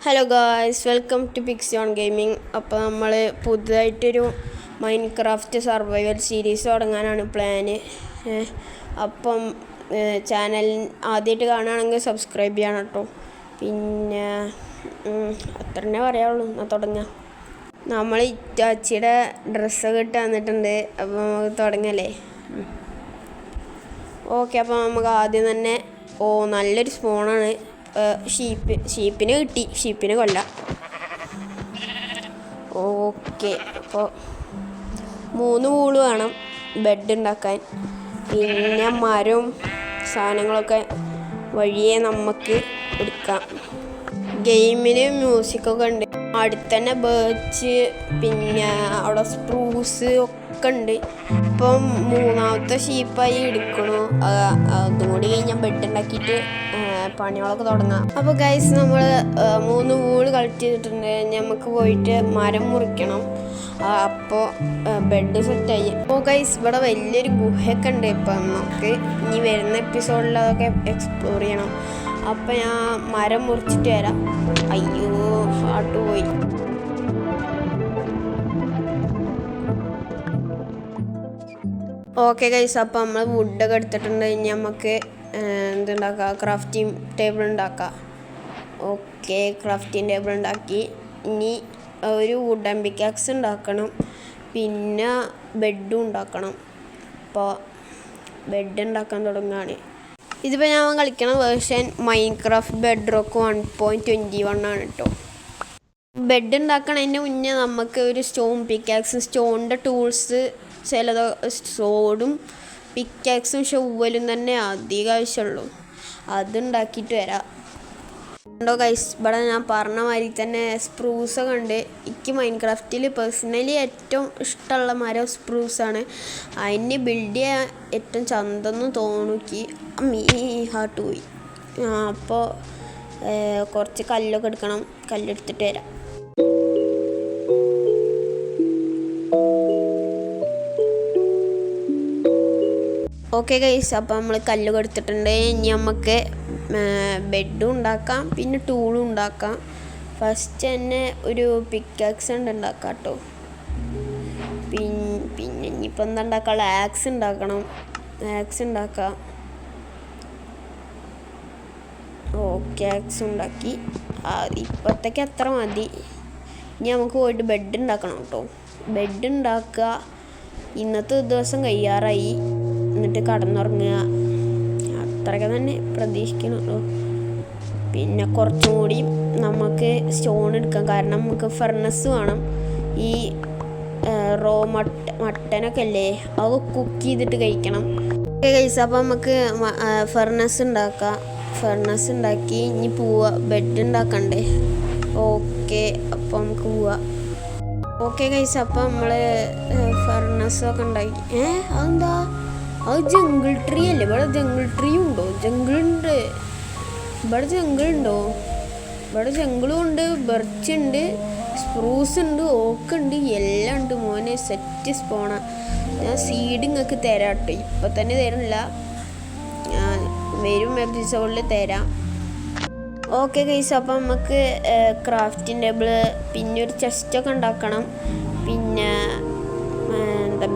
Hello guys, welcome to Pixion gaming. അപ്പോൾ നമ്മൾ പുതുതായിട്ടൊരു മൈൻക്രാഫ്റ്റ് സർവൈവൽ സീരീസ് തുടങ്ങാനാണ് പ്ലാന്. അപ്പം ചാനൽ ആദ്യമായിട്ട് കാണുകയാണെങ്കിൽ സബ്സ്ക്രൈബ് ചെയ്യണം കേട്ടോ. പിന്നെ അത്ര തന്നെ പറയാനുള്ളൂ. എന്നാൽ തുടങ്ങാം. നമ്മൾ ഇറ്റാച്ചിയുടെ ഡ്രസ്സൊക്കെ ഇട്ട് വന്നിട്ടുണ്ട്. അപ്പോൾ നമുക്ക് തുടങ്ങല്ലേ. ഓക്കെ, അപ്പോൾ നമുക്ക് ആദ്യം തന്നെ നല്ലൊരു സ്പോണാണ്. ഷീപ്പിനെ കിട്ടി. ഷീപ്പിനെ കൊല്ലാം. ഓക്കെ, അപ്പോൾ 3 വൂള് വേണം ബെഡ് ഉണ്ടാക്കാൻ. പിന്നെ മരവും സാധനങ്ങളൊക്കെ വഴിയെ നമുക്ക് എടുക്കാം. ഗെയിമിൽ മ്യൂസിക്കൊക്കെ ഉണ്ട്. അടുത്ത് തന്നെ ബേർച്ച്, പിന്നെ അവിടെ സ്പ്രൂസ് ഒക്കെ ഉണ്ട്. ഇപ്പം 3ാമത്തെ ഷീപ്പായി എടുക്കണു. അതും കൂടി കഴിഞ്ഞാൽ ബെഡ് ഉണ്ടാക്കിയിട്ട് പണികളൊക്കെ തുടങ്ങാം. അപ്പോൾ ഗൈസ്, നമ്മൾ 3 വൂള് കളക്ട് ചെയ്തിട്ടുണ്ട്. നമുക്ക് പോയിട്ട് മരം മുറിക്കണം. അപ്പോൾ ബെഡ് സെറ്റായി. അപ്പോൾ ഗൈസ്, ഇവിടെ വലിയൊരു ഗുഹയൊക്കെ ഉണ്ട്. ഇപ്പം നമുക്ക് ഇനി വരുന്ന എപ്പിസോഡിൽ അതൊക്കെ എക്സ്പ്ലോർ ചെയ്യണം. അപ്പം ഞാൻ മരം മുറിച്ചിട്ട് വരാം. അയ്യോ, ഹാർട്ട് പോയി. ഓക്കെ ഗൈസ്, അപ്പം നമ്മൾ വുഡൊക്കെ എടുത്തിട്ടുണ്ട്. ഇനി നമുക്ക് എന്തുണ്ടാക്കാം? ക്രാഫ്റ്റിംഗ് ടേബിൾ ഉണ്ടാക്കാം. ഓക്കെ, ക്രാഫ്റ്റിംഗ് ടേബിൾ ഉണ്ടാക്കി. ഇനി ഒരു വുഡൻ പിക്കാക്സ് ഉണ്ടാക്കണം. പിന്നെ ബെഡും ഉണ്ടാക്കണം. അപ്പോൾ ബെഡ് ഉണ്ടാക്കാൻ തുടങ്ങുകയാണ്. ഇതിപ്പോൾ ഞാൻ കളിക്കണ വേർഷൻ മൈൻക്രാഫ്റ്റ് ബെഡ് റോക്ക് 1.21 ആണ് കേട്ടോ. ബെഡ് ഉണ്ടാക്കണതിന് മുന്നേ നമുക്ക് ഒരു സ്റ്റോൺ പിക്കാക്സ്, സ്റ്റോണിൻ്റെ ടൂൾസ്, ചിലത് സോഡും പിക്കാക്സും ഷവലും തന്നെ അധികം ആവശ്യമുള്ളൂ. അതുണ്ടാക്കിയിട്ട് വരാം. ഉണ്ടോ ഗൈസ്, ഇവിടെ ഞാൻ പറഞ്ഞ മാതിരി തന്നെ സ്പ്രൂസൊക്കെ ഉണ്ട്. എനിക്ക് മൈൻക്രാഫ്റ്റിൽ പേഴ്സണലി ഏറ്റവും ഇഷ്ടമുള്ള മരം സ്പ്രൂസാണ്. അതിന് ബിൽഡ് ചെയ്യാൻ ഏറ്റവും ചന്തെന്ന് തോന്നിക്ക്. ഹാർട്ട് പോയി. അപ്പോൾ കുറച്ച് കല്ലൊക്കെ എടുക്കണം. കല്ലെടുത്തിട്ട് വരാം. ഓക്കെ ഗൈസ്, അപ്പോൾ നമ്മൾ കല്ലൊക്കെ എടുത്തിട്ടുണ്ട്. ഇനി നമുക്ക് ബെഡും ഉണ്ടാക്കാം, പിന്നെ ടൂളും ഉണ്ടാക്കാം. ഫസ്റ്റ് തന്നെ ഒരു പിക്കാക്സ് ഉണ്ടാക്കാം കേട്ടോ. പിന്നെ ഇനിയിപ്പോൾ എന്താ ഉണ്ടാക്കാനുള്ള? ആക്സ് ഉണ്ടാക്കണം. ആക്സ് ഉണ്ടാക്കാം. ഓക്കെ, ആക്സ് ഉണ്ടാക്കി. ഇപ്പോഴത്തേക്ക് അത്ര മതി. ഇനി നമുക്ക് പോയിട്ട് ബെഡ് ഉണ്ടാക്കണം കേട്ടോ. ബെഡ് ഉണ്ടാക്കുക. ഇന്നത്തെ ദിവസം കഴിയാറായി. എന്നിട്ട് കടന്നുറങ്ങുക. അത്രയൊക്കെ തന്നെ പ്രതീക്ഷിക്കണുള്ളൂ. പിന്നെ കുറച്ചും കൂടി നമുക്ക് സ്റ്റോൺ എടുക്കാം. കാരണം നമുക്ക് ഫർണസ് വേണം. ഈ റോ മട്ടനൊക്കെ അല്ലേ, അത് കുക്ക് ചെയ്തിട്ട് കഴിക്കണം. ഓക്കെ ഗൈസ്, അപ്പോൾ നമുക്ക് ഫർണസ് ഉണ്ടാക്കാം. ഫർണസ് ഉണ്ടാക്കി ഇനി പോവുക. ബെഡ് ഉണ്ടാക്കണ്ടേ? ഓക്കെ, അപ്പോൾ നമുക്ക് പോവാം. ഓക്കെ ഗൈസ്, അപ്പോൾ നമ്മൾ ഫർണസൊക്കെ ഉണ്ടാക്കി. അതെന്താ? അത് ജംഗിൾ ട്രീ അല്ലേ? ഇവിടെ ജംഗിൾ ട്രീ ഉണ്ടോ? ജംഗിളുണ്ട്. ഇവിടെ ജംഗിളുണ്ടോ? ഇവിടെ ജംഗിളും ഉണ്ട്, ബെർച്ച് ഉണ്ട്, സ്പ്രൂസ് ഉണ്ട്, ഓക്ക് ഉണ്ട്, എല്ലാം ഉണ്ട്. മോനെ സെറ്റ് സ്പോണാ. ഞാൻ സീഡ് നിങ്ങൾക്ക് തരാം കേട്ടോ. ഇപ്പം തന്നെ തരുന്നില്ല, വരും എപ്പിസോഡിൽ തരാം. ഓക്കെ ഗൈസ്, അപ്പം നമുക്ക് ക്രാഫ്റ്റിംഗ് ടേബിള്, പിന്നെ ഒരു ചെസ്റ്റൊക്കെ ഉണ്ടാക്കണം. പിന്നെ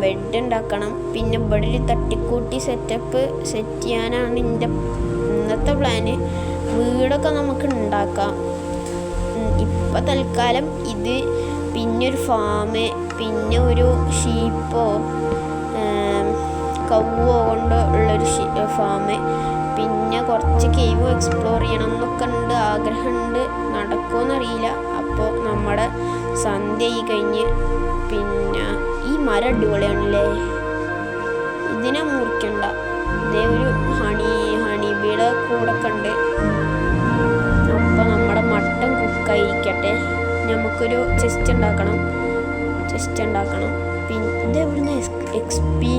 ബെഡ് ഉണ്ടാക്കണം. പിന്നെ ഇവിടെ തട്ടിക്കൂട്ടി സെറ്റ് ചെയ്യാനാണ് എൻ്റെ ഇന്നത്തെ പ്ലാന്. വീടൊക്കെ നമുക്ക് ഉണ്ടാക്കാം. ഇപ്പം തൽക്കാലം ഇത്, പിന്നെ ഒരു ഫാമ്, പിന്നെ ഒരു ഷീപ്പോ കൗവോ കൊണ്ട് ഉള്ളൊരു ഫാമ്, പിന്നെ കുറച്ച് കേവ് എക്സ്പ്ലോർ ചെയ്യണം എന്നൊക്കെ ഉണ്ട്. ആഗ്രഹമുണ്ട്. നടക്കുമെന്നറിയില്ല. അപ്പോൾ നമ്മുടെ സന്ധ്യ കഴിഞ്ഞ്. പിന്നെ ഈ മരം അടിപൊളിയാണല്ലേ. ഇതിനെ മുറിക്കണ്ട. ഇതേ ഒരു ഹണിബിയുടെ കൂടൊക്കെ ഉണ്ട്. അപ്പോൾ നമ്മുടെ മട്ടൻ കുക്കായിരിക്കട്ടെ. നമുക്കൊരു ചെസ്റ്റ് ഉണ്ടാക്കണം. പിന്നെ ഇത് എവിടുന്ന് എക്സ്പി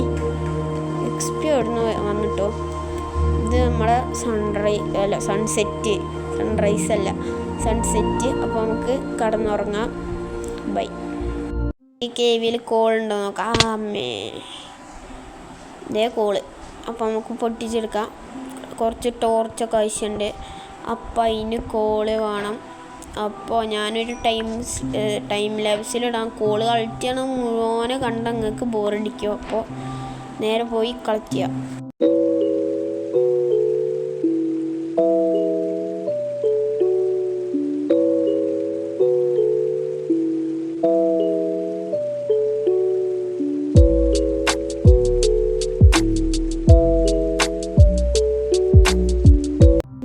എവിടുന്ന് വന്നിട്ടോ? ഇത് നമ്മുടെ സൺറൈസ് അല്ല, സൺസെറ്റ്. അപ്പോൾ നമുക്ക് കടന്നുറങ്ങാം. ബൈ. ഈ കേവിൽ കോൾ ഉണ്ടോ നോക്കാം. അമ്മേ, ഇതേ കോള്. അപ്പോൾ നമുക്ക് പൊട്ടിച്ചെടുക്കാം. കുറച്ച് ടോർച്ചൊക്കെ ആവശ്യമുണ്ട്. അപ്പം അതിന് കോള് വേണം. അപ്പോൾ ഞാനൊരു ടൈം ലാപ്സിലിടാൻ കോള് കളിക്കണം മുഴുവനെ കണ്ട് നിങ്ങൾക്ക് ബോറടിക്കും. അപ്പോൾ നേരെ പോയി കളിക്കുക.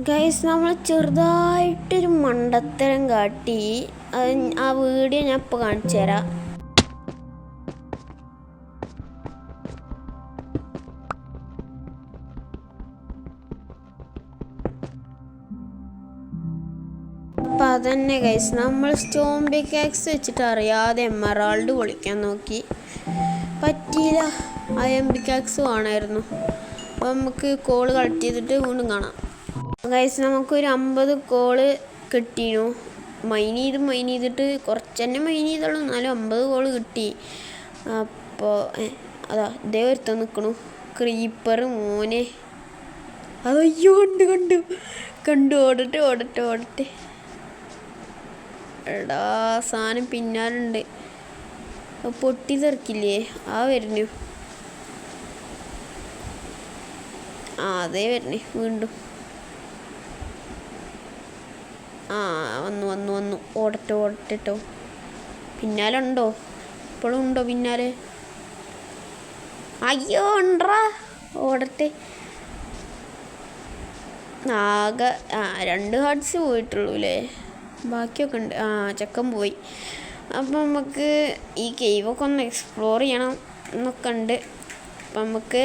ഗൈസ്, നമ്മൾ ചെറുതായിട്ടൊരു മണ്ടത്തരം കാട്ടി. ആ വീഡിയോ ഞാൻ ഇപ്പോൾ കാണിച്ചു തരാം. അപ്പം അതന്നെ ഗൈസ്, നമ്മൾ സ്റ്റോൺ പിക്കാക്സ് വെച്ചിട്ട് അറിയാതെ എമറാൾഡ് പൊളിക്കാൻ നോക്കി, പറ്റിയില്ല. ആ പിക്കാക്സ് വേണമായിരുന്നു. അപ്പോൾ നമുക്ക് കോള് കളക്ട് ചെയ്തിട്ട് വീണ്ടും കാണാം. ഗൈസ്, നമുക്കൊരു 50 കോള് കിട്ടിയിരുന്നു. മൈൻ ചെയ്തിട്ട് കുറച്ച് തന്നെ മൈൻ ചെയ്തുള്ളൂ, എന്നാലും 50 കോള് കിട്ടി. അപ്പോൾ അതാ ഇതേ ഒരുത്തം നിൽക്കണു, ക്രീപ്പർ മോനെ. അതയ്യോ, കണ്ടു ഓടട്ടെ. എടാ, സാധനം പിന്നാലുണ്ട്, പൊട്ടി തെറിക്കില്ലേ? വരുന്നു. അതേ വരുന്നേ വീണ്ടും. വന്നു. ഓടട്ടെ. പിന്നാലെ ഉണ്ടോ? ഇപ്പോഴും ഉണ്ടോ പിന്നാലെ? അയ്യോ, ഉണ്ടറാ, ഓടട്ടെ. ആകെ 2 ഹാർട്സ് പോയിട്ടുള്ളൂ അല്ലേ? ബാക്കിയൊക്കെ ഉണ്ട്. ചെക്കൻ പോയി. അപ്പം നമുക്ക് ഈ കേവൊക്കെ ഒന്ന് എക്സ്പ്ലോർ ചെയ്യണം എന്നൊക്കെ ഉണ്ട്. അപ്പം നമുക്ക്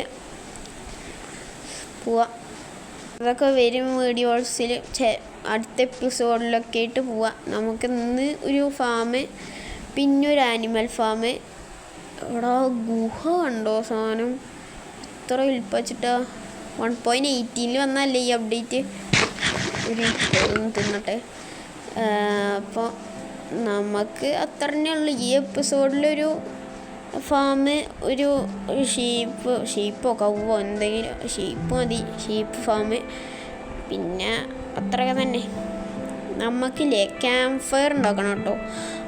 പോവാം. അതൊക്കെ വരും വീഡിയോസിൽ, അടുത്ത എപ്പിസോഡിലൊക്കെ ആയിട്ട് പോവാം. നമുക്ക് ഇന്ന് ഒരു ഫാം, പിന്നെ ഒരു ആനിമൽ ഫാം. ഇവിടെ ഗുഹ കണ്ടോ? സാധനം ഇത്ര വിൽപ്പിച്ചിട്ടാ. 1.18 വന്നല്ലേ ഈ അപ്ഡേറ്റ്. തിന്നട്ടെ. അപ്പോൾ നമുക്ക് അത്ര തന്നെ ഉള്ളു ഈ എപ്പിസോഡിലൊരു ഫാം, ഒരു ഷീപ്പോ കവ്വോ എന്തെങ്കിലും, ഷീപ്പ് മതി, ഷീപ്പ് ഫാം. പിന്നെ അത്രയൊക്കെ തന്നെ. നമുക്കില്ലേ ക്യാമ്പ് ഫയർ ഉണ്ടാക്കണം കേട്ടോ.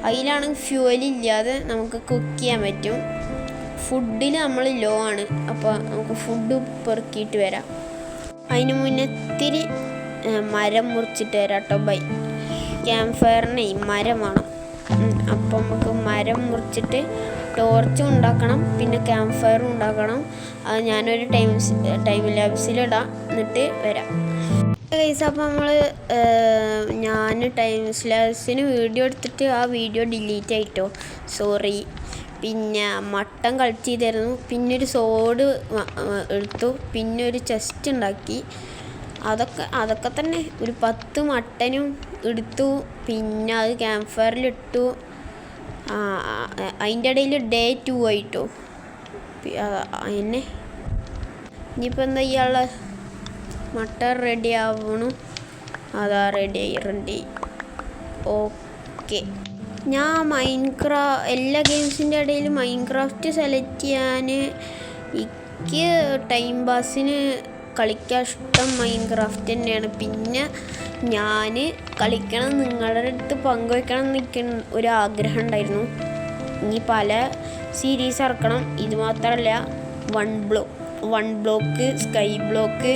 അതിലാണ് ഫ്യൂവലില്ലാതെ നമുക്ക് കുക്ക് ചെയ്യാൻ പറ്റും. ഫുഡിൽ നമ്മൾ ലോ ആണ്, അപ്പോൾ നമുക്ക് ഫുഡ് പെറുക്കിയിട്ട് വരാം. അതിന് മുന്നേ ഇത്തിരി മരം മുറിച്ചിട്ട് വരാം കേട്ടോ. ബൈ. ക്യാമ്പ് ഫയറിന് മരം വേണം. അപ്പോൾ നമുക്ക് മരം മുറിച്ചിട്ട് ടോർച്ചും ഉണ്ടാക്കണം, പിന്നെ ക്യാമ്പ് ഫയറും ഉണ്ടാക്കണം. അത് ഞാനൊരു ടൈം ലാപ്സിലിടാം, എന്നിട്ട് വരാം. ഗൈസ്, അപ്പോൾ ഞാൻ ടൈം ലാപ്സിന് വീഡിയോ എടുത്തിട്ട് ആ വീഡിയോ ഡിലീറ്റ് ആയിട്ടോ, സോറി. പിന്നെ മട്ടൻ കളക്ട് ചെയ്തായിരുന്നു, പിന്നെ ഒരു സോഡ് എടുത്തു, പിന്നെ ഒരു ചെസ്റ്റ് ഉണ്ടാക്കി. അതൊക്കെ തന്നെ. ഒരു 10 മട്ടനും എടുത്തു, പിന്നെ അത് ക്യാമ്പ് ഫയറിലിട്ടു. അതിൻ്റെ ഇടയിൽ Day 2 ആയിട്ടോ. എന്നെ ഇനിയിപ്പോൾ എന്താ ചെയ്യാനുള്ള? മട്ടൻ റെഡി ആവണു. അതാ റെഡി. ഓക്കെ. ഞാൻ എല്ലാ ഗെയിംസിൻ്റെ ഇടയിൽ മൈൻക്രാഫ്റ്റ് സെലക്ട് ചെയ്യാൻ, എനിക്ക് ടൈം പാസിന് കളിക്കാൻ ഇഷ്ടം മൈൻക്രാഫ്റ്റ് തന്നെയാണ്. പിന്നെ ഞാൻ കളിക്കണം, നിങ്ങളുടെ അടുത്ത് പങ്കുവെക്കണം എന്നൊക്കെ ഒരു ആഗ്രഹം ഉണ്ടായിരുന്നു. ഇനി പല സീരീസ് ഇറക്കണം. ഇത് മാത്രമല്ല, 1 ബ്ലോക്ക്, സ്കൈ ബ്ലോക്ക്,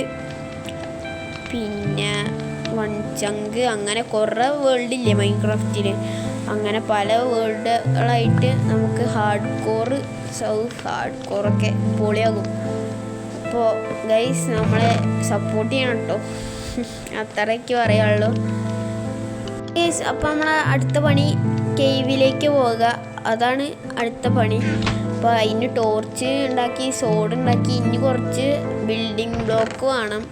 പിന്നെ 1 ചങ്ക്, അങ്ങനെ കുറേ വേൾഡില്ലേ മൈൻക്രാഫ്റ്റിൽ. അങ്ങനെ പല വേൾഡുകളായിട്ട് നമുക്ക് ഹാർഡ് കോറൊക്കെ പൊളിയാകും. അപ്പോൾ ഗൈസ്, നമ്മളെ സപ്പോർട്ട് ചെയ്യണം കേട്ടോ, അത്രയ്ക്ക് പറയാനുള്ളൂ. ഗൈസ്, അപ്പോൾ നമ്മളെ അടുത്ത പണി കേവിലേക്ക് പോവുക, അതാണ് അടുത്ത പണി. അപ്പോൾ അതിന് ടോർച്ച് ഉണ്ടാക്കി, സോഡ് ഉണ്ടാക്കി, ഇനി കുറച്ച് ബിൽഡിംഗ് ബ്ലോക്ക് വേണം.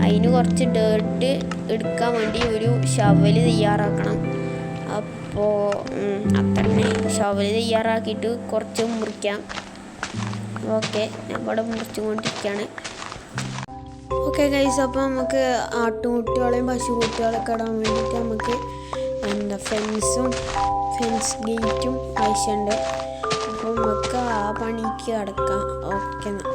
അതിന് കുറച്ച് ഡേർട്ട് എടുക്കാൻ വേണ്ടി ഒരു ഷവല് തയ്യാറാക്കണം. അപ്പോൾ അത്ര ഷവല് തയ്യാറാക്കിയിട്ട് കുറച്ച് മുറിക്കാം. ഓക്കെ, ഞാൻ ഇവിടെ മുറിച്ചുകൊണ്ടിരിക്കുകയാണ്. ഓക്കെ ഗൈസ്, അപ്പോൾ നമുക്ക് ആട്ടുകുട്ടികളെയും പശുക്കുട്ടികളൊക്കെ ഇടാൻ വേണ്ടിയിട്ട് നമുക്ക് ഫെൻസ് ഗേറ്റും ആവശ്യമുണ്ട്. അപ്പോൾ നമുക്ക് ആ പണിക്ക് കിടക്കാം. ഓക്കെ, എന്നാൽ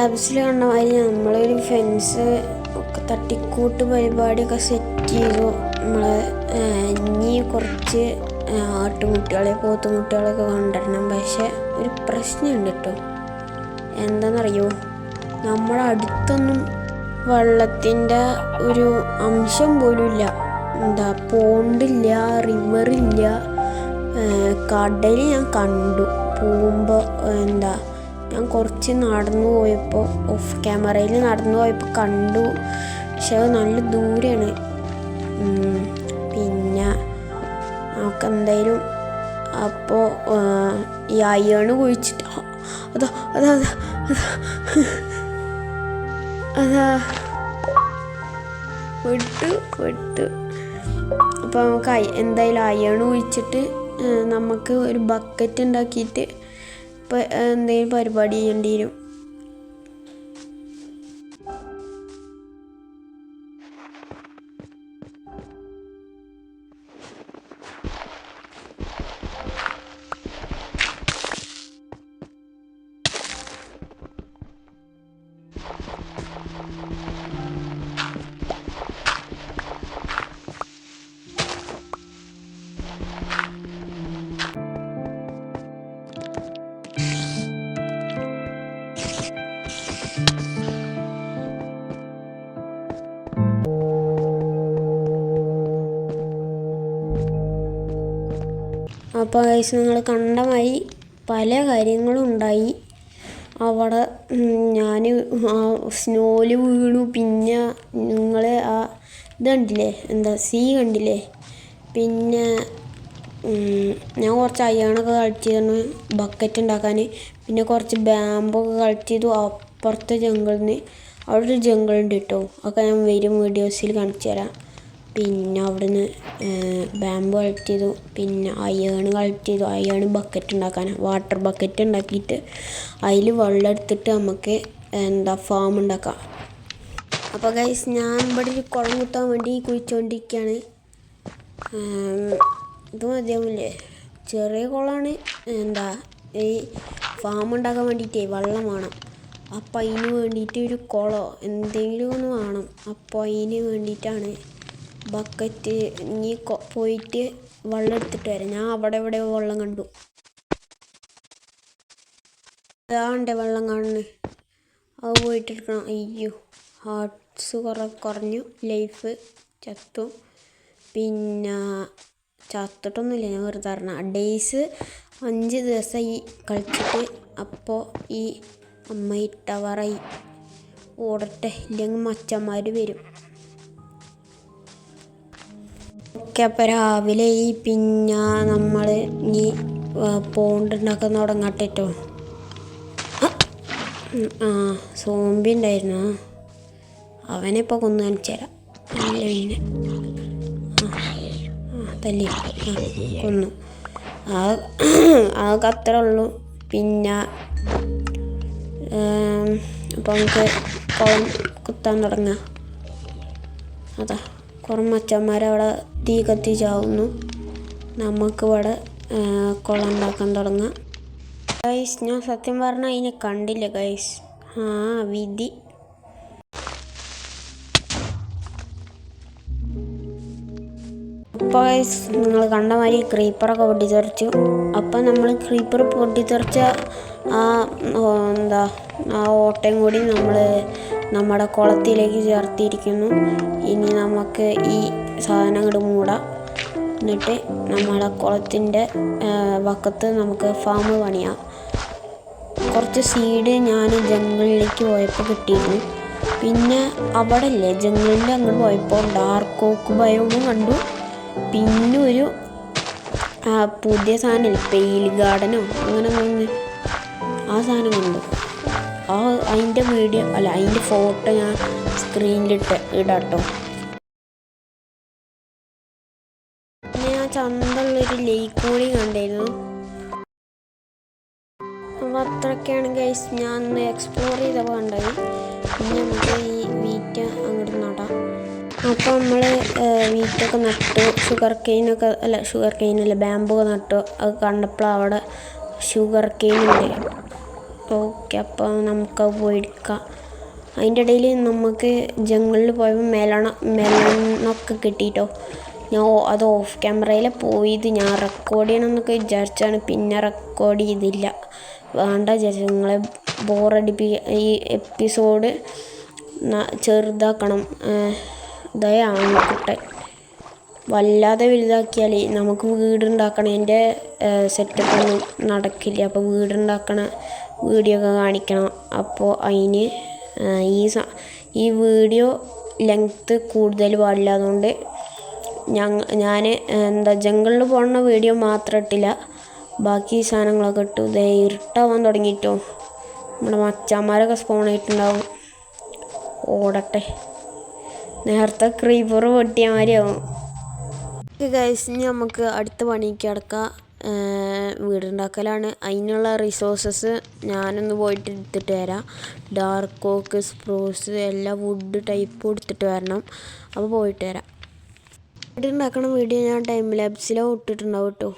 ആപ്സിൽ കണ്ട മാതിരി നമ്മളൊരു ഫെൻസ് ഒക്കെ തട്ടിക്കൂട്ട് പരിപാടിയൊക്കെ സെറ്റ് ചെയ്തു. നമ്മൾ ഇനി കുറച്ച് ആട്ടുകുട്ടികളെ പോത്തുകുട്ടികളൊക്കെ കൊണ്ടുവരണം. പക്ഷെ ഒരു പ്രശ്നമുണ്ട് കേട്ടോ. എന്താണെന്നറിയോ, നമ്മുടെ അടുത്തൊന്നും വെള്ളത്തിൻ്റെ ഒരു അംശം പോലും ഇല്ല. പോണ്ടില്ല, റിവറില്ല. കടൽ ഞാൻ കണ്ടു പോകുമ്പോൾ. ഞാൻ കുറച്ച് നടന്നു പോയപ്പോൾ ഓഫ് ക്യാമറയിൽ നടന്നു പോയപ്പോൾ കണ്ടു. പക്ഷെ അത് നല്ല ദൂരെയാണ്. പിന്നെ നമുക്ക് എന്തായാലും അപ്പോൾ ഈ അയ്യണ് കുഴിച്ചിട്ട് അതാ അതാ അതാ അതാ വിട്ടു. അപ്പോൾ നമുക്ക് എന്തായാലും അയ്യണ് കുഴിച്ചിട്ട് നമുക്ക് ഒരു ബക്കറ്റ് ഉണ്ടാക്കിയിട്ട് ഇപ്പോൾ എന്തെങ്കിലും പരിപാടി ചെയ്യേണ്ടി വരും. അപ്പോൾ ഗൈസ്, നിങ്ങൾ കണ്ട മാതിരി പല കാര്യങ്ങളും ഉണ്ടായി അവിടെ. ഞാൻ സ്നോയിൽ വീണു. പിന്നെ നിങ്ങൾ ഇത് കണ്ടില്ലേ, സീ കണ്ടില്ലേ. പിന്നെ ഞാൻ കുറച്ച് അയ്യാണൊക്കെ കളക്ട് ചെയ്തിരുന്നു ബക്കറ്റ് ഉണ്ടാക്കാൻ. പിന്നെ കുറച്ച് ബാമ്പൊക്കെ കളക്ട് ചെയ്തു അപ്പുറത്തെ ജംഗിളിൽ നിന്ന്. അവിടെ ഒരു ജംഗിളുണ്ട് കേട്ടോ, അതൊക്കെ ഞാൻ വരും വീഡിയോസിൽ കാണിച്ചു തരാം. പിന്നെ അവിടുന്ന് ബാമ്പ് കളക്ട് ചെയ്തു. പിന്നെ അയേൺ കളക്ട് ചെയ്തു. അയേൺ ബക്കറ്റ് ഉണ്ടാക്കാൻ, വാട്ടർ ബക്കറ്റ് ഉണ്ടാക്കിയിട്ട് അതിൽ വെള്ളം എടുത്തിട്ട് നമുക്ക് ഫാം ഉണ്ടാക്കാം. അപ്പോൾ ഗൈസ്, ഞാൻ ഇവിടെ ഒരു കുളം കുത്താൻ വേണ്ടി കുഴിച്ചുകൊണ്ടിരിക്കുകയാണ്. ഇത് മതിയാവില്ലേ, ചെറിയ കുളമാണ്. ഈ ഫാം ഉണ്ടാക്കാൻ വേണ്ടിയിട്ടേ വെള്ളം വേണം. അപ്പം അതിന് വേണ്ടിയിട്ട് ഒരു കുളമോ എന്തെങ്കിലും ഒന്ന് വേണം. അപ്പോൾ അതിന് വേണ്ടിയിട്ടാണ് ബക്കറ്റ്. ഇനി പോയിട്ട് വെള്ളം എടുത്തിട്ട് വരാം. ഞാൻ അവിടെ വെള്ളം കണ്ടു. അതാണ്ട് വെള്ളം കാണുന്നത്, അത് പോയിട്ട് എടുക്കണം. അയ്യോ, ഹാർട്ട്സ് കുറഞ്ഞു, ലൈഫ് ചത്തു. പിന്നെ ചത്തിട്ടൊന്നുമില്ല, ഞാൻ വെറുതെ പറഞ്ഞ. ഡേയ്സ് 5 ദിവസമായി കളിച്ചിട്ട്. അപ്പോൾ ഈ അമ്മ ടവറായി ഓടട്ടെ, ഇല്ലെങ്കിൽ മച്ചന്മാർ വരും. ഓക്കെ, അപ്പോൾ രാവിലെ പിന്നെ നമ്മൾ ഇനി പോണ്ട് ഉണ്ടാക്കാൻ തുടങ്ങട്ടെ കേട്ടോ. സോംബി ഉണ്ടായിരുന്നു, അവനെ ഇപ്പോൾ കൊന്നു കാണിച്ചു തരാം. അല്ല പിന്നെ തല്ലി കൊന്നു. അതൊക്കെ അത്രേ ഉള്ളൂ. പിന്നെ അപ്പോൾ നമുക്ക് കുളം കുത്താൻ തുടങ്ങാം. അതാ കുറേ മച്ചന്മാരവിടെ തീ കത്തിച്ചാവുന്നു. നമുക്കിവിടെ കുളം ഉണ്ടാക്കാൻ തുടങ്ങാം. ഗൈസ്, ഞാൻ സത്യം പറഞ്ഞാൽ അതിനെ കണ്ടില്ല ഗൈസ്. വിധി. അപ്പോൾ ഗൈസ്, നിങ്ങൾ കണ്ട മാതിരി ക്രീപ്പറൊക്കെ പൊട്ടിത്തെറിച്ചു. അപ്പം നമ്മൾ ക്രീപ്പർ പൊട്ടിത്തെറിച്ച ആ ഓട്ടയും കൂടി നമ്മൾ നമ്മുടെ കുളത്തിലേക്ക് ചേർത്തിരിക്കുന്നു. ഇനി നമുക്ക് ഈ സാധനം അങ്ങോട്ട് മൂടാം. എന്നിട്ട് നമ്മുടെ കുളത്തിൻ്റെ വക്കത്ത് നമുക്ക് ഫാം പണിയാം. കുറച്ച് സീഡ് ഞാൻ ജംഗിളിലേക്ക് പോയപ്പോൾ കിട്ടിയിരുന്നു. പിന്നെ അവിടെ ഇല്ലേ ജംഗിളിൻ്റെ അങ്ങോട്ട് പോയപ്പോൾ ഡാർക്ക് ഓക്ക് ബയോമും കണ്ടു. പിന്നെ ഒരു പുതിയ സാധനമില്ല, പെയിൽ ഗാർഡനോ അങ്ങനെ ഒന്ന്, ആ സാധനം കണ്ടു. അതിൻ്റെ വീഡിയോ അല്ല, അതിൻ്റെ ഫോട്ടോ ഞാൻ സ്ക്രീനിലിട്ട് ഇടാട്ടോ. പിന്നെ ഞാൻ ചന്തയുള്ളൊരു ലേക്ക് കൂടി കണ്ടിരുന്നു. അപ്പോൾ അത്രയൊക്കെയാണ് ഗൈസ് ഞാൻ ഒന്ന് എക്സ്പ്ലോർ ചെയ്തപ്പോൾ കണ്ടത്. പിന്നെ നമുക്ക് ഈ വീറ്റ് അങ്ങോട്ട് നടാം. അപ്പോൾ നമ്മൾ വീറ്റൊക്കെ നട്ടു. ഷുഗർ കെയിനല്ല, ബാമ്പൊക്കെ നട്ടു. അത് കണ്ടപ്പോൾ അവിടെ ഷുഗർ കെയിൻ ഉണ്ട്. ഓക്കെ, അപ്പോൾ നമുക്കത് പോയി എടുക്കാം. അതിൻ്റെ ഇടയിൽ നമുക്ക് ജംഗിളിൽ പോയപ്പോൾ മെലണൊക്കെ കിട്ടിയിട്ടോ. ഞാൻ അത് ഓഫ് ക്യാമറയിൽ പോയത് ഞാൻ റെക്കോർഡ് ചെയ്യണമെന്നൊക്കെ വിചാരിച്ചാണ്, പിന്നെ റെക്കോർഡ് ചെയ്തില്ല. വേണ്ട വിചാരിച്ചു, നിങ്ങളെ ഈ എപ്പിസോഡ് ചെറുതാക്കണം. ഇതായ ആൺകുട്ടൻ വല്ലാതെ വലുതാക്കിയാൽ നമുക്ക് വീടുണ്ടാക്കണതിൻ്റെ സെറ്റപ്പൊന്നും നടക്കില്ല. അപ്പോൾ വീടുണ്ടാക്കണ വീഡിയോ ഒക്കെ കാണിക്കണം. അപ്പോൾ അതിന് ഈ വീഡിയോ ലെങ്ത്ത് കൂടുതൽ പാടില്ല. അതുകൊണ്ട് ഞാൻ ജംഗിളിൽ പോകുന്ന വീഡിയോ മാത്രം ഇട്ടില്ല, ബാക്കി സാധനങ്ങളൊക്കെ ഇട്ടു. ഇതേ ഇരുട്ടാവാൻ തുടങ്ങിയിട്ടോ. നമ്മുടെ മച്ചാന്മാരൊക്കെ സ്പോൺ ആയിട്ടുണ്ടാവും. ഓടട്ടെ, നേരത്തെ ക്രീപ്പർ പൊട്ടിയ മാതിരിയാവും. ഗൈസ്, ഇനി നമുക്ക് അടുത്ത പണിക്ക് കിടക്കാം. വീടുണ്ടാക്കലാണ്. അതിനുള്ള റിസോഴ്സസ് ഞാനൊന്ന് പോയിട്ട് എടുത്തിട്ട് വരാം. ഡാർക്ക് ഓക്ക്, സ്പ്രൂസ് എല്ലാ വുഡ് ടൈപ്പ് എടുത്തിട്ട് വരണം. അപ്പോൾ പോയിട്ട് വരാം. വീടുണ്ടാക്കണ വീഡിയോ ഞാൻ ടൈം ലാപ്സിലോ ഇട്ടിട്ടുണ്ടാവും കേട്ടോ.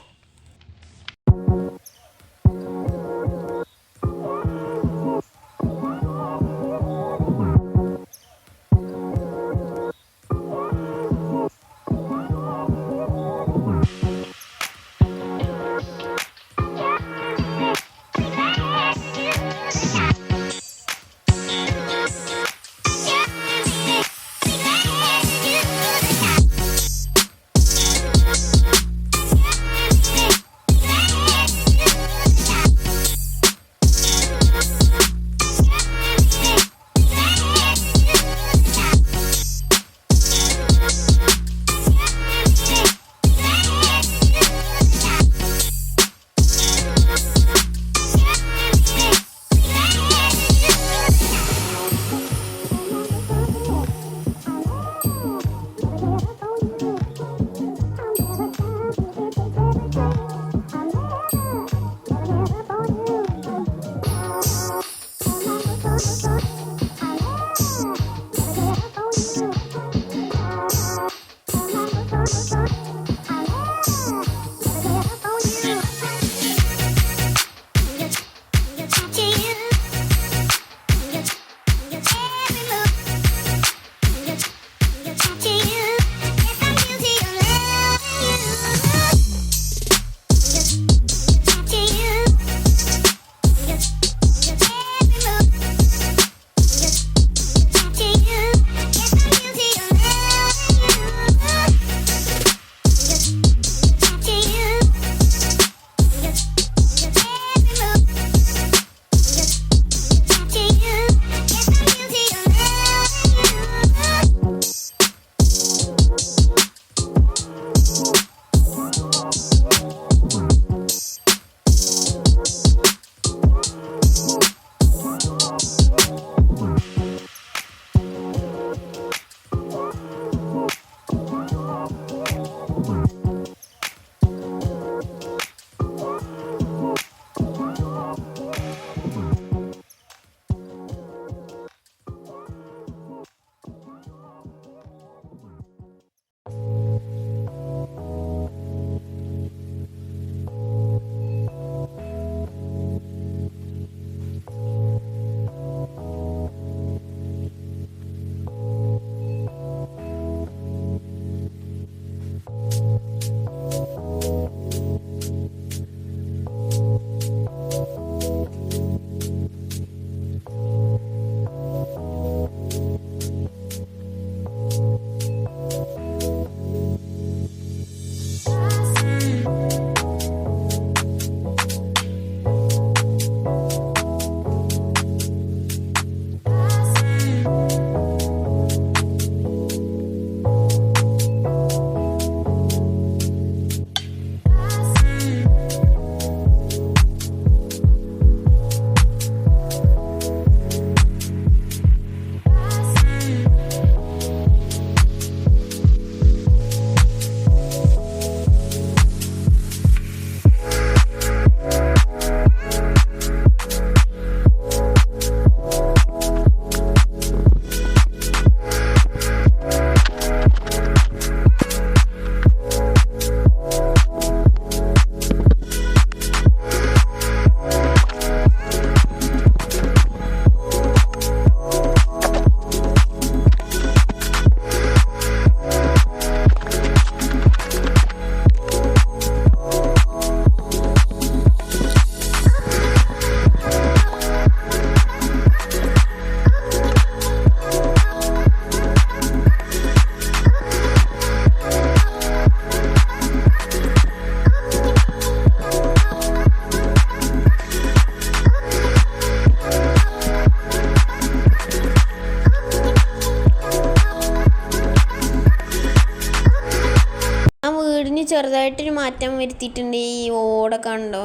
ചെറുതായിട്ടൊരു മാറ്റം വരുത്തിയിട്ടുണ്ട്. ഈ ഓടൊക്കെ കണ്ടോ,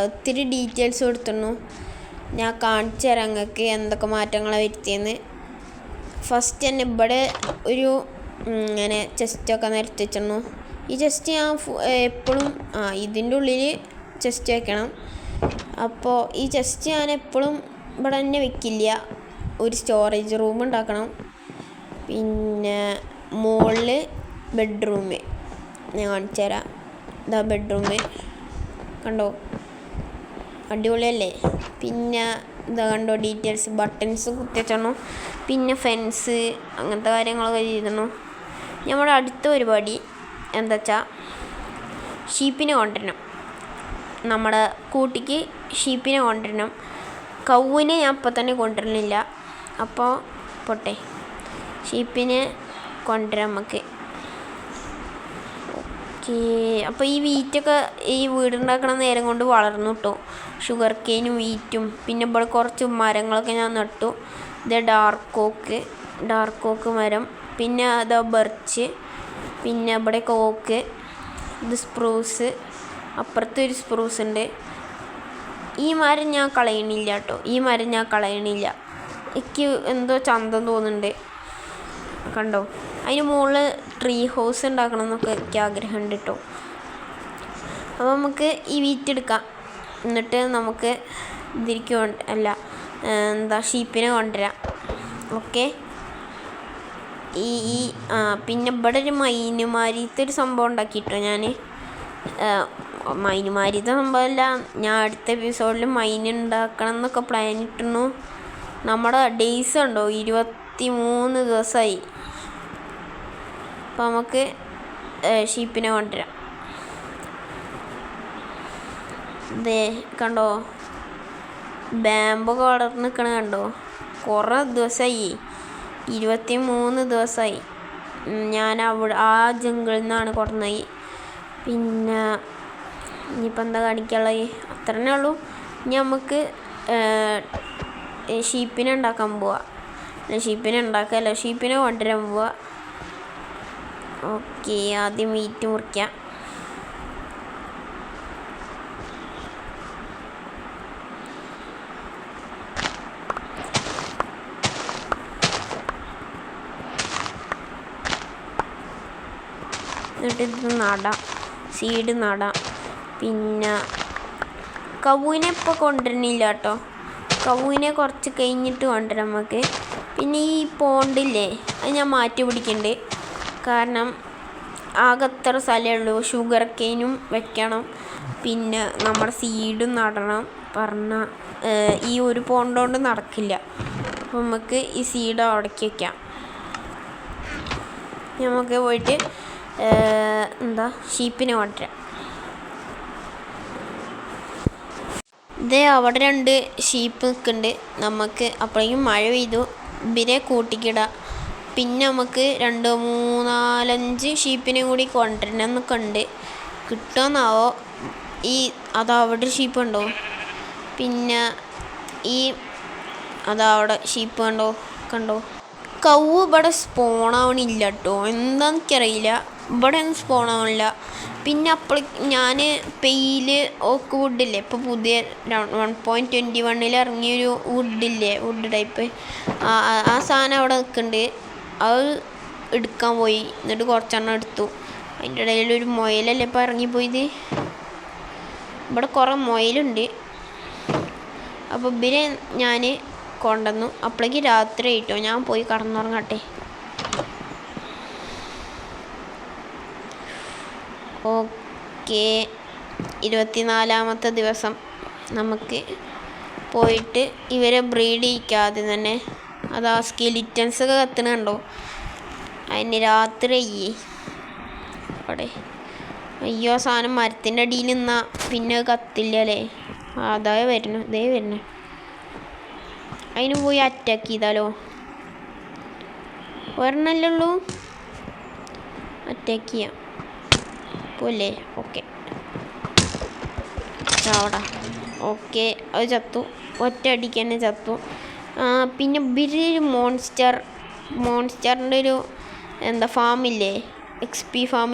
ഒത്തിരി ഡീറ്റെയിൽസ് കൊടുത്തിരുന്നു. ഞാൻ കാണിച്ചു തരാം നിങ്ങൾക്ക് എന്തൊക്കെ മാറ്റങ്ങളാണ് വരുത്തിയെന്ന്. ഫസ്റ്റ് തന്നെ ഇവിടെ ഒരു ഇങ്ങനെ ചെസ്റ്റൊക്കെ നിരത്തി വെച്ചിരുന്നു. ഈ ചെസ്റ്റ് ഞാൻ എപ്പോഴും ഇതിൻ്റെ ഉള്ളിൽ ചെസ്റ്റ് വെക്കണം. അപ്പോൾ ഈ ചെസ്റ്റ് ഞാൻ എപ്പോഴും ഇവിടെ തന്നെ വെക്കില്ല, ഒരു സ്റ്റോറേജ് റൂം ഉണ്ടാക്കണം. പിന്നെ മുകളിൽ ബെഡ്റൂം ഞാൻ കാണിച്ചു തരാം. ഇതാ ബെഡ്റൂം കണ്ടോ, അടിപൊളിയല്ലേ. പിന്നെ ഇതാ കണ്ടോ ഡീറ്റെയിൽസ്, ബട്ടൺസ് കുത്തിവെച്ചോ. പിന്നെ ഫെൻസ് അങ്ങനത്തെ കാര്യങ്ങളൊക്കെ ചെയ്തിരുന്നു. നമ്മുടെ അടുത്ത പരിപാടി എന്താ വെച്ചാൽ ഷീപ്പിനെ കൊണ്ടുവരണം. നമ്മുടെ കൂട്ടിക്ക് ഷീപ്പിനെ കൊണ്ടുവരണം. കൗവിനെ ഞാൻ അപ്പം തന്നെ കൊണ്ടുവരണില്ല, അപ്പോൾ പോട്ടെ, ഷീപ്പിനെ കൊണ്ടുവരാം നമുക്ക്. ഓക്കേ, അപ്പോൾ ഈ വീറ്റൊക്കെ ഈ വീടുണ്ടാക്കണ നേരം കൊണ്ട് വളർന്നു കിട്ടും. ഷുഗർ കെയിനും വീറ്റും. പിന്നെ ഇവിടെ കുറച്ച് മരങ്ങളൊക്കെ ഞാൻ നട്ടു. ഇത് ഡാർക്ക് ഓക്ക് മരം. പിന്നെ അതാ ബർച്ച്. പിന്നെ ഇവിടെ ഓക്ക്. ഇത് സ്പ്രൂസ്. അപ്പുറത്ത് ഒരു സ്പ്രൂസ് ഉണ്ട്. ഈ മരം ഞാൻ കളയണില്ല കേട്ടോ, എനിക്ക് എന്തോ ചന്തം തോന്നുന്നുണ്ട്. കണ്ടോ, അതിന് മുകളിൽ ട്രീ ഹൗസ് ഉണ്ടാക്കണം എന്നൊക്കെ എനിക്ക് ആഗ്രഹമുണ്ട് കേട്ടോ. അപ്പോൾ നമുക്ക് ഈ വീറ്റ് എടുക്കാം. എന്നിട്ട് നമുക്ക് ഷീപ്പിനെ കൊണ്ടുവരാം. ഓക്കെ, പിന്നെ ഇവിടെ ഒരു മൈനുമാരിത്തെ ഒരു സംഭവം ഉണ്ടാക്കിയിട്ടോ ഞാൻ. മൈനുമാരിത്തെ സംഭവമല്ല, ഞാൻ അടുത്ത എപ്പിസോഡിൽ മൈൻ ഉണ്ടാക്കണം എന്നൊക്കെ പ്ലാൻ ഇട്ടിരുന്നു. നമ്മുടെ ഡേയ്സ് ഉണ്ടോ, 23 ദിവസമായി. അപ്പോൾ നമുക്ക് ഷീപ്പിനെ കൊണ്ടുവരാം. ഇതേ കണ്ടോ, ബാമ്പൊക്കെ വളർന്ന് നിൽക്കണ കണ്ടോ. കുറേ ദിവസമായി, 23 ദിവസമായി. ഞാൻ ആ ജംഗിളിൽ നിന്നാണ് കൊണ്ടുവന്നത്. പിന്നെ ഇനിയിപ്പോൾ എന്താ കാണിക്കാനുള്ളത്, അത്ര തന്നെ ഉള്ളൂ. ഇനി നമുക്ക് ഷീപ്പിനെ ഉണ്ടാക്കാൻ പോവാം. ഷീപ്പിനെ കൊണ്ടുവരാൻ പോവാം. ഓക്കെ, ആദ്യം മീറ്റ് മുറിക്കാം. എന്നിട്ട് ഇത് നടാം, സീഡ് നടാം. പിന്നെ കവുവിനെ ഇപ്പോൾ കൊണ്ടുവരണില്ല കേട്ടോ, കവുവിനെ കുറച്ച് കഴിഞ്ഞിട്ട് കൊണ്ടുവരാം നമുക്ക്. പിന്നെ ഈ പോണ്ടില്ലേ, അത് ഞാൻ മാറ്റി പിടിക്കുന്നുണ്ട്. കാരണം ആകെ അത്ര സ്ഥലമേ ഉള്ളൂ. ഷുഗർ കെയിനും വെക്കണം, പിന്നെ നമ്മുടെ സീഡും നടണം. പറഞ്ഞാൽ ഈ ഒരു പോണ്ട് കൊണ്ട് നടക്കില്ല. അപ്പോൾ നമുക്ക് ഈ സീഡ് അവിടേക്ക് വയ്ക്കാം. നമുക്ക് പോയിട്ട് ഷീപ്പിനെ കൊണ്ടുവരാം. ഇത് അവിടെ 2 ഷീപ്പ് നിൽക്കുന്നുണ്ട്. നമുക്ക് അപ്പോഴേക്കും മഴ പെയ്തു. ഇവരെ കൂട്ടിക്കിടാം. പിന്നെ നമുക്ക് 2, 3, 4, 5 ഷീപ്പിനെ കൂടി കൊണ്ടുവരണം എന്നൊക്കെ ഉണ്ട്. കിട്ടുമെന്നാവോ. അതവിടെ ഷീപ്പ് ഉണ്ടോ. പിന്നെ അതവിടെ ഷീപ്പ് കണ്ടോ. കൗവ് ഇവിടെ സ്പോണാവണില്ല കേട്ടോ, എന്താണെന്ന് എനിക്കറിയില്ല. ഇവിടെ ഒന്നും സ്പോണാവണില്ല. പിന്നെ അപ്പോൾ ഞാൻ പെയില് ഓക്ക് വുഡില്ലേ, ഇപ്പോൾ പുതിയ 1.21 ഇറങ്ങിയൊരു വുഡ് ടൈപ്പ്, ആ സാധനം അവിടെ നിൽക്കുന്നുണ്ട്. അത് എടുക്കാൻ പോയി. എന്നിട്ട് കുറച്ചെണ്ണം എടുത്തു. അതിൻ്റെ ഇടയിൽ ഒരു മുയലല്ലേ ഇപ്പോൾ ഇറങ്ങിപ്പോയത്. ഇവിടെ കുറേ മുയലുണ്ട്. അപ്പോൾ ഇവരെ ഞാൻ കൊണ്ടുവന്നു. അപ്പോഴേക്ക് രാത്രി ആയിട്ടോ, ഞാൻ പോയി കടന്നുറങ്ങട്ടെ. ഓക്കെ, 24ാമത്തെ ദിവസം നമുക്ക് പോയിട്ട് ഇവരെ ബ്രീഡ് ചെയ്യിക്കാതെ തന്നെ. അതാ സ്കെലിറ്റൻസൊക്കെ കത്തുന്നുണ്ടോ, അതിന് രാത്രി അവിടെ. അയ്യോ, സാധനം മരത്തിൻ്റെ അടിയിൽ നിന്നാൽ പിന്നെ കത്തില്ല അല്ലേ. അതേ വരുന്നു. അതിന് പോയി അറ്റാക്ക് ചെയ്താലോ. ഒരെണ്ണല്ലേ ഉള്ളൂ, അറ്റാക്ക് ചെയ്യാം പോലെ. ഓക്കെ, ചാവടാ. ഓക്കെ, അത് ചത്തു, ഒറ്റ അടിക്ക് തന്നെ ചത്തു. പിന്നെ ഇവരൊരു മോൺസ്റ്ററിൻ്റെ ഒരു ഫാമില്ലേ, XP ഫാം,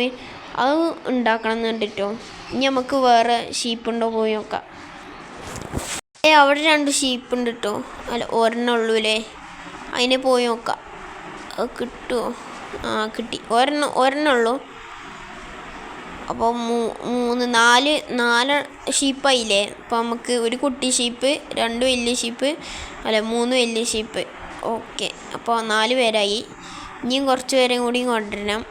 അത് ഉണ്ടാക്കണം എന്ന് കണ്ടിട്ടോ. ഇനി നമുക്ക് വേറെ ഷീപ്പുണ്ടോ പോയി നോക്കാം. അവിടെ 2 ഷീപ്പ് ഉണ്ട് കേട്ടോ. അല്ല, ഒരെണ്ണം ഉള്ളൂല്ലേ. അതിനെ പോയി നോക്കാം. അത് കിട്ടുമോ? കിട്ടി. ഒരെണ്ണം ഉള്ളൂ. അപ്പോൾ 4 ഷീപ്പായില്ലേ. അപ്പോൾ നമുക്ക് ഒരു കുട്ടി ഷീപ്പ്, 2 വലിയ ഷീപ്പ്, അല്ല 3 വലിയ ഷീപ്പ്. ഓക്കെ, അപ്പോൾ 4 പേരായി. ഇനിയും കുറച്ച് പേരെയും കൂടി കൊണ്ടുവരണം.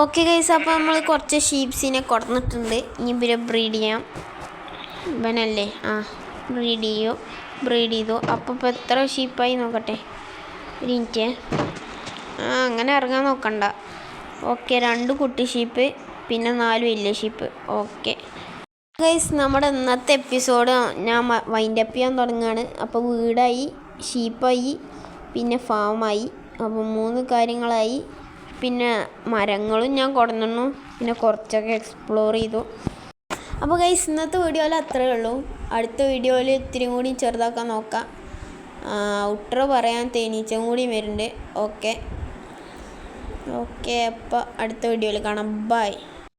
ഓക്കെ ഗൈസ്, അപ്പോൾ നമ്മൾ കുറച്ച് ഷീപ്സിനെ കൊടുത്തിട്ടുണ്ട്. ഇനി ഇവരെ ബ്രീഡ് ചെയ്യാം. ഇവനല്ലേ? ബ്രീഡ് ചെയ്തു. അപ്പോൾ ഇപ്പോൾ എത്ര ഷീപ്പായി നോക്കട്ടെ. ഒരു മിനിറ്റ്. അങ്ങനെ ഇറങ്ങാൻ നോക്കണ്ട. ഓക്കെ, 2 കുട്ടി ഷീപ്പ്, പിന്നെ 4 വലിയ ഷീപ്പ്. ഓക്കെ ഗൈസ്, നമ്മുടെ ഇന്നത്തെ എപ്പിസോഡ് ഞാൻ വൈൻഡ് അപ്പ് ചെയ്യാൻ തുടങ്ങുകയാണ്. അപ്പോൾ വീടായി, ഷീപ്പായി, പിന്നെ ഫാമായി. അപ്പോൾ 3 കാര്യങ്ങളായി. പിന്നെ മരങ്ങളും ഞാൻ കൊണ്ടുവന്നു. പിന്നെ കുറച്ചൊക്കെ എക്സ്പ്ലോർ ചെയ്തു. അപ്പോൾ ഗൈസ്, ഇന്നത്തെ വീഡിയോയിൽ അത്രയേ ഉള്ളൂ. അടുത്ത വീഡിയോയിൽ ഇത്തിരി കൂടി ചെറുതാക്കാൻ നോക്കാം. ഔട്ട്രോ പറയാൻ തേനീച്ചയും കൂടി വരുന്നുണ്ട്. ഓക്കെ, അപ്പോൾ അടുത്ത വീഡിയോയിൽ കാണാം. ബൈ.